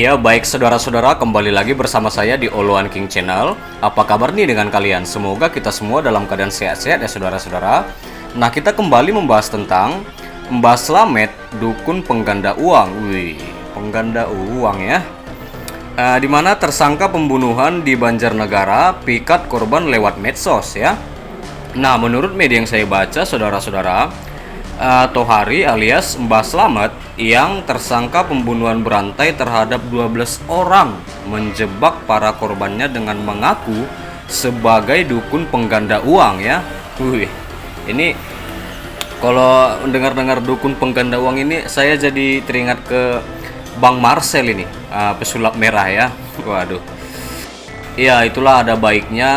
Iya, baik saudara-saudara, kembali lagi bersama saya di Oloan King Channel. Apa kabar nih dengan kalian? Semoga kita semua dalam keadaan sehat-sehat ya saudara-saudara. Nah, kita kembali membahas tentang Mbah Slamet, dukun pengganda uang. Wih, pengganda uang ya. Dimana tersangka pembunuhan di Banjarnegara pikat korban lewat medsos ya. Nah, menurut media yang saya baca saudara-saudara, Tohari alias Mbah Slamet yang tersangka pembunuhan berantai terhadap 12 orang menjebak para korbannya dengan mengaku sebagai dukun pengganda uang ya. Wih, ini kalau dengar-dengar dukun pengganda uang ini saya jadi teringat ke Bang Marcel ini, pesulap merah ya. Waduh. Ya, itulah ada baiknya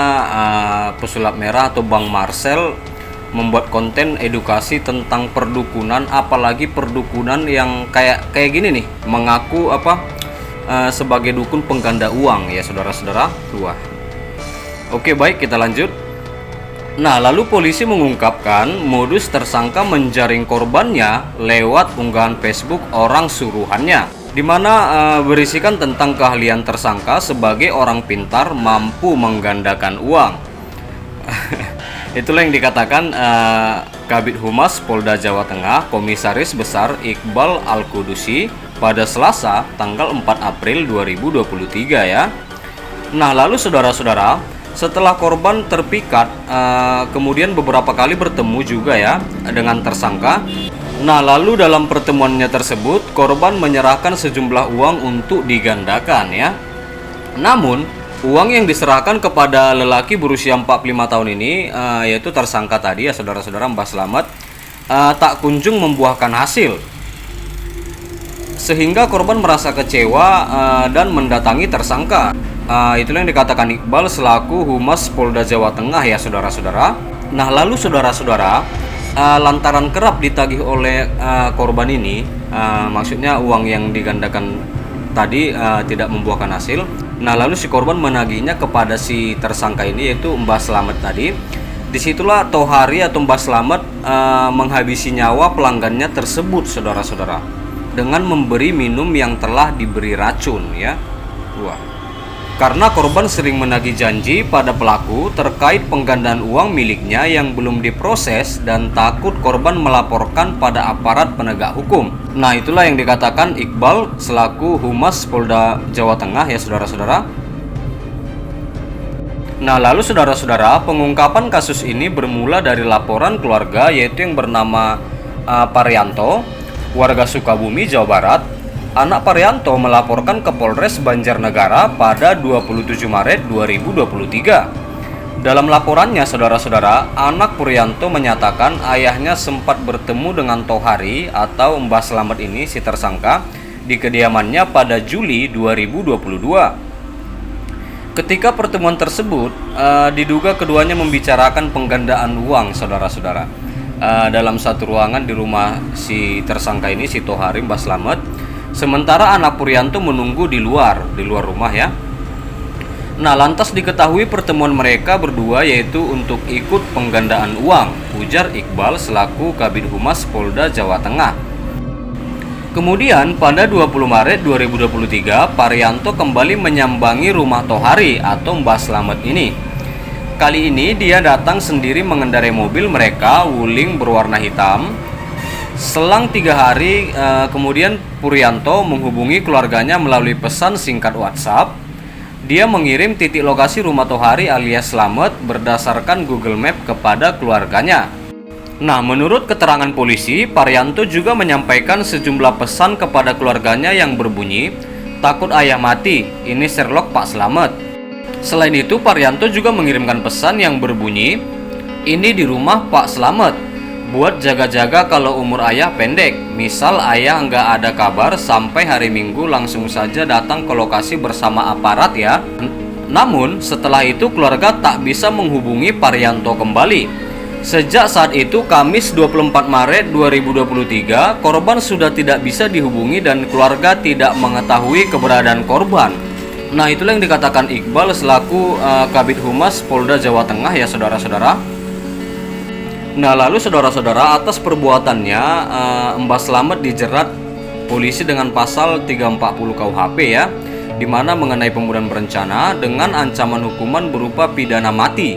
pesulap merah atau Bang Marcel membuat konten edukasi tentang perdukunan, apalagi perdukunan yang kayak gini nih, mengaku sebagai dukun pengganda uang ya saudara-saudara. Wah. Oke, baik, kita lanjut. Nah, lalu polisi mengungkapkan modus tersangka menjaring korbannya lewat unggahan Facebook orang suruhannya, di mana berisikan tentang keahlian tersangka sebagai orang pintar mampu menggandakan uang. Itulah yang dikatakan Kabid Humas Polda Jawa Tengah Komisaris Besar Iqbal Al-Qudusi pada Selasa tanggal 4 April 2023 ya. Nah, lalu saudara-saudara, setelah korban terpikat kemudian beberapa kali bertemu juga ya dengan tersangka. Nah, lalu dalam pertemuannya tersebut korban menyerahkan sejumlah uang untuk digandakan ya. Namun uang yang diserahkan kepada lelaki berusia 45 tahun ini, yaitu tersangka tadi ya saudara-saudara, Mbah Slamet, tak kunjung membuahkan hasil. Sehingga korban merasa kecewa dan mendatangi tersangka. Itulah yang dikatakan Iqbal selaku Humas Polda Jawa Tengah ya saudara-saudara. Nah, lalu saudara-saudara, lantaran kerap ditagih oleh korban ini, maksudnya uang yang digandakan tadi tidak membuahkan hasil. Nah, lalu si korban menagihnya kepada si tersangka ini, yaitu Mbah Slamet tadi. Disitulah Tohari atau Mbah Slamet menghabisi nyawa pelanggannya tersebut saudara-saudara, dengan memberi minum yang telah diberi racun ya. Wah. Karena korban sering menagih janji pada pelaku terkait penggandaan uang miliknya yang belum diproses dan takut korban melaporkan pada aparat penegak hukum. Nah, itulah yang dikatakan Iqbal selaku Humas Polda Jawa Tengah ya saudara-saudara. Nah, lalu saudara-saudara, pengungkapan kasus ini bermula dari laporan keluarga yaitu yang bernama Parianto, warga Sukabumi, Jawa Barat. Anak Parianto melaporkan ke Polres Banjarnegara pada 27 Maret 2023. Dalam laporannya saudara-saudara, anak Purianto menyatakan ayahnya sempat bertemu dengan Tohari atau Mbah Slamet ini si tersangka di kediamannya pada Juli 2022. Ketika pertemuan tersebut diduga keduanya membicarakan penggandaan uang saudara-saudara, dalam satu ruangan di rumah si tersangka ini si Tohari Mbah Slamet. Sementara anak Purianto menunggu di luar rumah ya. Nah, lantas diketahui pertemuan mereka berdua yaitu untuk ikut penggandaan uang, ujar Iqbal selaku Kabid Humas Polda Jawa Tengah. Kemudian pada 20 Maret 2023, Parianto kembali menyambangi rumah Tohari atau Mbah Slamet ini. Kali ini dia datang sendiri mengendarai mobil mereka Wuling berwarna hitam. Selang 3 hari kemudian Purianto menghubungi keluarganya melalui pesan singkat WhatsApp. Dia mengirim titik lokasi rumah Tohari alias Slamet berdasarkan Google Map kepada keluarganya. Nah, menurut keterangan polisi, Parianto juga menyampaikan sejumlah pesan kepada keluarganya yang berbunyi, "Takut ayah mati, ini Sherlock Pak Slamet." Selain itu, Parianto juga mengirimkan pesan yang berbunyi, "Ini di rumah Pak Slamet. Buat jaga-jaga kalau umur ayah pendek. Misal ayah nggak ada kabar sampai hari Minggu langsung saja datang ke lokasi bersama aparat ya." Namun setelah itu keluarga tak bisa menghubungi Parianto kembali. Sejak saat itu Kamis 24 Maret 2023 korban sudah tidak bisa dihubungi dan keluarga tidak mengetahui keberadaan korban. Nah, itulah yang dikatakan Iqbal selaku Kabid Humas Polda Jawa Tengah ya saudara-saudara. Nah, lalu saudara-saudara, atas perbuatannya Mbah Slamet dijerat polisi dengan pasal 340 KUHP ya, di mana mengenai pembunuhan berencana dengan ancaman hukuman berupa pidana mati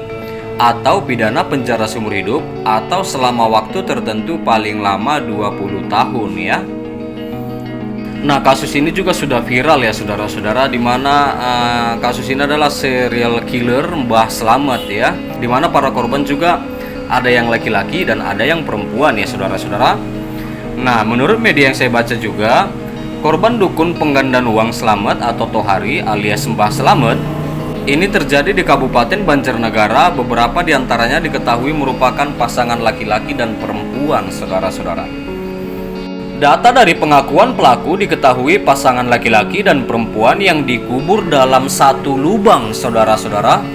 atau pidana penjara seumur hidup atau selama waktu tertentu paling lama 20 tahun ya. Nah, kasus ini juga sudah viral ya saudara-saudara, di mana kasus ini adalah serial killer Mbah Slamet ya, di mana para korban juga ada yang laki-laki dan ada yang perempuan ya saudara-saudara. Nah, menurut media yang saya baca juga, korban dukun penggandaan uang Slamet atau Tohari alias Mbah Slamet ini terjadi di Kabupaten Banjarnegara. Beberapa diantaranya diketahui merupakan pasangan laki-laki dan perempuan saudara-saudara. Data dari pengakuan pelaku diketahui pasangan laki-laki dan perempuan yang dikubur dalam satu lubang saudara-saudara.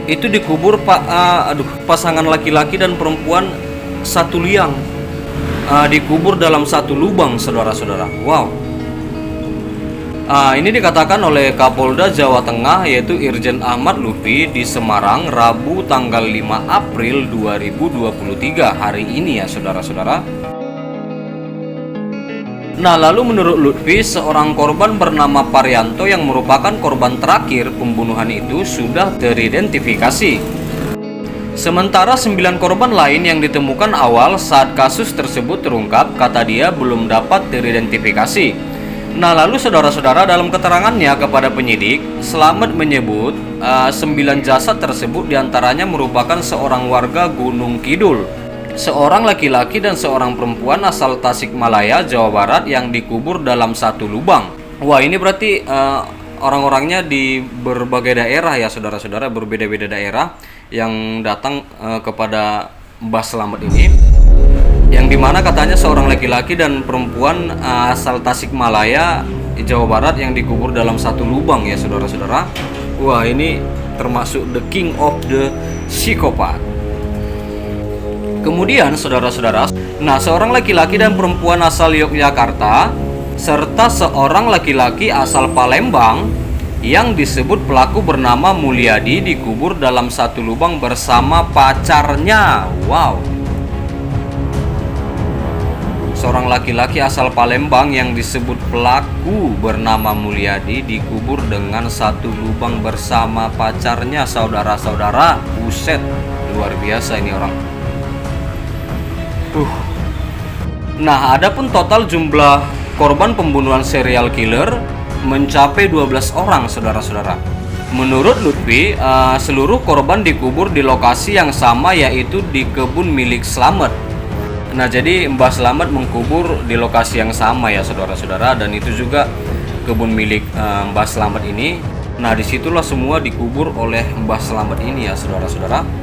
Itu dikubur pasangan laki-laki dan perempuan satu liang, dikubur dalam satu lubang saudara-saudara. Wow. Ini dikatakan oleh Kapolda Jawa Tengah yaitu Irjen Ahmad Lutfi di Semarang Rabu tanggal 5 April 2023 hari ini ya saudara-saudara. Nah, lalu menurut Lutfi, seorang korban bernama Parianto yang merupakan korban terakhir pembunuhan itu sudah teridentifikasi. Sementara 9 korban lain yang ditemukan awal saat kasus tersebut terungkap, kata dia belum dapat teridentifikasi. Nah, lalu saudara-saudara, dalam keterangannya kepada penyidik, Slamet menyebut 9 jasad tersebut diantaranya merupakan seorang warga Gunung Kidul, seorang laki-laki dan seorang perempuan asal Tasikmalaya, Jawa Barat yang dikubur dalam satu lubang. Wah, ini berarti orang-orangnya di berbagai daerah ya saudara-saudara, berbeda-beda daerah yang datang kepada Mbah Slamet ini, yang dimana katanya seorang laki-laki dan perempuan asal Tasikmalaya, Jawa Barat yang dikubur dalam satu lubang ya saudara-saudara. Wah, ini termasuk the king of the psychopath. Kemudian saudara-saudara, nah seorang laki-laki dan perempuan asal Yogyakarta serta seorang laki-laki asal Palembang yang disebut pelaku bernama Mulyadi dikubur dalam satu lubang bersama pacarnya. Wow. Seorang laki-laki asal Palembang yang disebut pelaku bernama Mulyadi dikubur dengan satu lubang bersama pacarnya saudara-saudara. Buset, luar biasa ini orang. Nah, adapun total jumlah korban pembunuhan serial killer mencapai 12 orang saudara-saudara. Menurut Lutfi, seluruh korban dikubur di lokasi yang sama yaitu di kebun milik Slamet. Nah, jadi Mbah Slamet mengkubur di lokasi yang sama ya saudara-saudara, dan itu juga kebun milik Mbah Slamet ini. Nah, disitulah semua dikubur oleh Mbah Slamet ini ya saudara-saudara.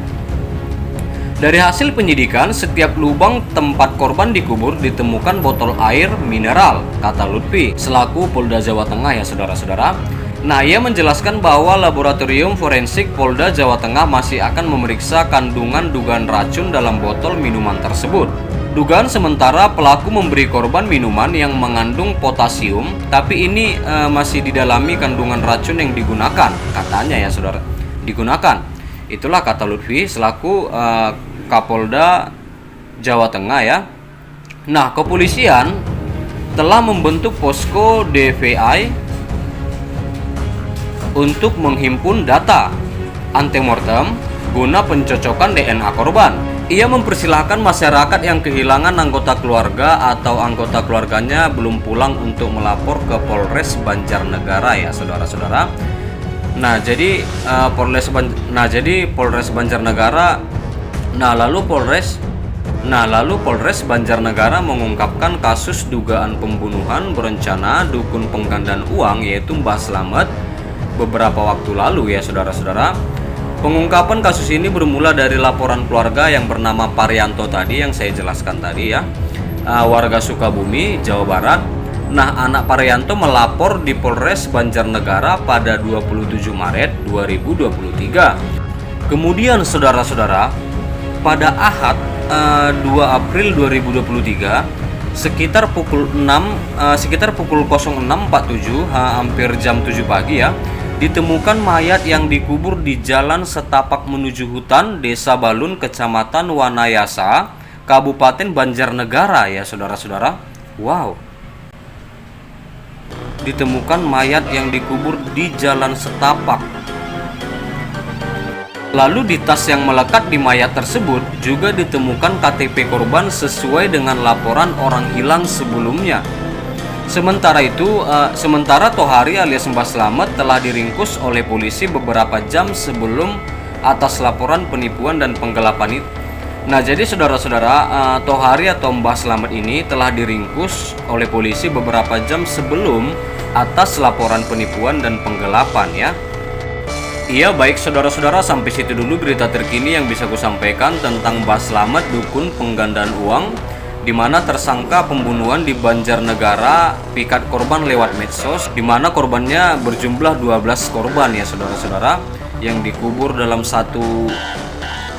Dari hasil penyidikan, setiap lubang tempat korban dikubur ditemukan botol air mineral, kata Lutfi selaku Polda Jawa Tengah ya saudara-saudara. Nah, ia menjelaskan bahwa laboratorium forensik Polda Jawa Tengah masih akan memeriksa kandungan dugaan racun dalam botol minuman tersebut. Dugaan sementara pelaku memberi korban minuman yang mengandung potasium, tapi ini masih didalami kandungan racun yang digunakan, katanya ya saudara, digunakan. Itulah kata Lutfi selaku Kapolda Jawa Tengah ya. Nah, kepolisian telah membentuk posko DVI untuk menghimpun data antemortem guna pencocokan DNA korban. Ia mempersilahkan masyarakat yang kehilangan anggota keluarga atau anggota keluarganya belum pulang untuk melapor ke Polres Banjarnegara ya saudara-saudara. Nah, jadi Polres Banjarnegara. Lalu Polres Banjarnegara mengungkapkan kasus dugaan pembunuhan berencana dukun penggandaan uang yaitu Mbah Slamet beberapa waktu lalu ya saudara-saudara. Pengungkapan kasus ini bermula dari laporan keluarga yang bernama Parianto tadi yang saya jelaskan tadi ya, warga Sukabumi, Jawa Barat. Nah, anak Parianto melapor di Polres Banjarnegara pada 27 Maret 2023. Kemudian saudara-saudara, pada Ahad 2 April 2023 sekitar pukul 06.47 hampir jam 7 pagi ya, ditemukan mayat yang dikubur di Jalan Setapak menuju hutan Desa Balun, Kecamatan Wanayasa, Kabupaten Banjarnegara ya saudara-saudara. Wow. ditemukan mayat yang dikubur di jalan setapak. Lalu di tas yang melekat di mayat tersebut juga ditemukan KTP korban sesuai dengan laporan orang hilang sebelumnya. Sementara Tohari alias Mbah Slamet telah diringkus oleh polisi beberapa jam sebelum atas laporan penipuan dan penggelapan itu. Nah, jadi saudara-saudara, Tohari atau Mbah Slamet ini telah diringkus oleh polisi beberapa jam sebelum atas laporan penipuan dan penggelapan ya. Iya, baik saudara-saudara, sampai situ dulu berita terkini yang bisa kusampaikan tentang Mbah Slamet, dukun penggandaan uang, di mana tersangka pembunuhan di Banjarnegara pikat korban lewat medsos, di mana korbannya berjumlah 12 korban ya saudara-saudara, yang dikubur dalam satu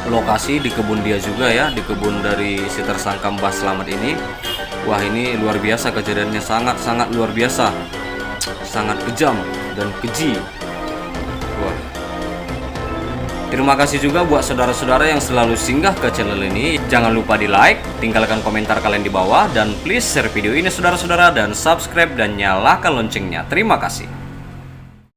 lokasi di kebun dia juga ya, di kebun dari si tersangka Mbah Slamet ini. Wah, ini luar biasa kejadiannya, sangat luar biasa, sangat kejam dan keji. Wah. Terima kasih juga buat saudara-saudara yang selalu singgah ke channel ini. Jangan lupa di like, tinggalkan komentar kalian di bawah, dan please share video ini saudara-saudara, dan subscribe dan nyalakan loncengnya. Terima kasih.